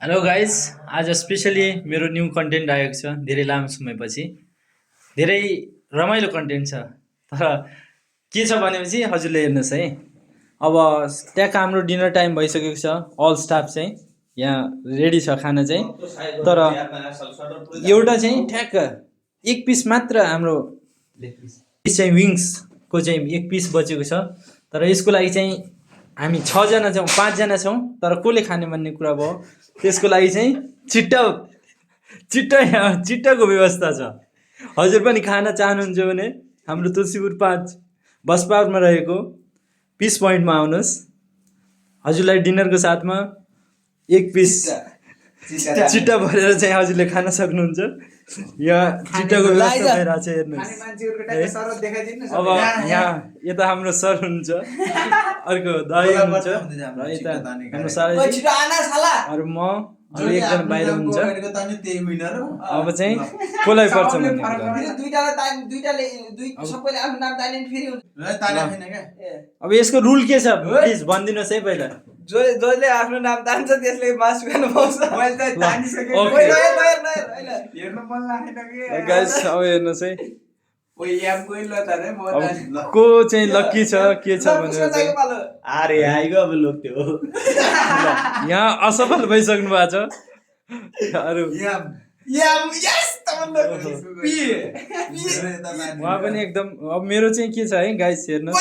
Hello guys, आज specially मेरो new content आएको छ धेरै लामो समयपछि। धेरै रमाइलो कन्टेन्ट छ। तर के छ भनेपछि हजुरले हेर्नुहोस् है। अब त्यहाँको हाम्रो डिनर टाइम भइसकेको छ। अल स्टाफ चाहिँ यहाँ रेडी छ खाना चाहिँ। तर एउटा चाहिँ ठ्याक्क एक पिस मात्र हाम्रो पिस चाहिँ विङ्सको चाहिँ एक पिस बचेको छ। तर यसको लागि चाहिँ हामी 6 जना छौँ, 5 जना छौँ, तर कसले खाने भन्ने कुरा भयो। त्यसको लागि चाहिँ छिट्टाको व्यवस्था छ। हजुर पनि खाना चाहनुहुन्छ भने हाम्रो तुलसीपुर 5 बस पार्कमा रहेको पिस पोइन्टमा आउनुहोस्। हजुरलाई डिनरको साथमा एक पिस चिट्टा भरेर चाहिँ हजुरले खान सक्नुहुन्छ। यहाँ चिट्टाको व्यवस्था भइरहेको छ, हेर्नुहोस्। अब यहाँ यता हाम्रो सर हुनुहुन्छ, अर्को दाइ हुनुहुन्छ र यता हाम्रो साथी अरू म, अरू एकजना बाहिर हुनुहुन्छ। अब चाहिँ कसलाई पर्छ भन्ने अब यसको रुल के छ प्लिज भनिदिनुहोस् है पहिला। जसले आफ्नो नाम तान्छ त्यसले मासु खानु पाउँछ। मैले त तानिसकेँ। हेर्नु मन लागेन के गाइस, अब हेर्नुहोस् है अब को चाहिँ लक्की छ के छ भनेर चाहिँ। अरे आइगो अब लोक्थ्यो यहाँ असफल भइसक्नु भएको छ। अरू उहाँ पनि एकदम। अब मेरो चाहिँ के छ है गाइस, हेर्नु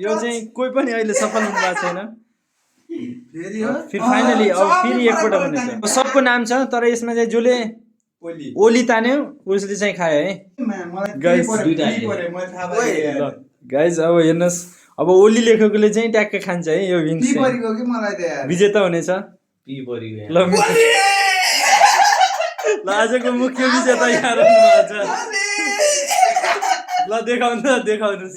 यो चाहिँ कोही पनि अहिले सफल हुनु भएको छैन। फेरि फाइनली अब फेरि एकपल्ट हुनेछ। सबको नाम छ, तर यसमा चाहिँ जसले ओली तान्यो उसले चाहिँ खायो है गाइस। गाइस अब हेर्नुहोस्, अब ओली लेखेकोले चाहिँ ट्याक्कै खान्छ है यो विङ्स चाहिँ। विजेता हुनेछ। ल आजको मुख्य विजेता यहाँ रहनु भएको छ। ल देखाउनुहोस्।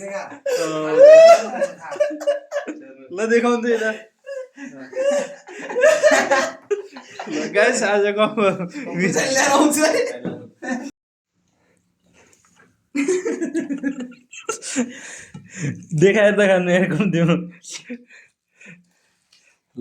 ल देखाउनु त यता। गाइस आजको देखाएर त खानु यार कम्ती ल।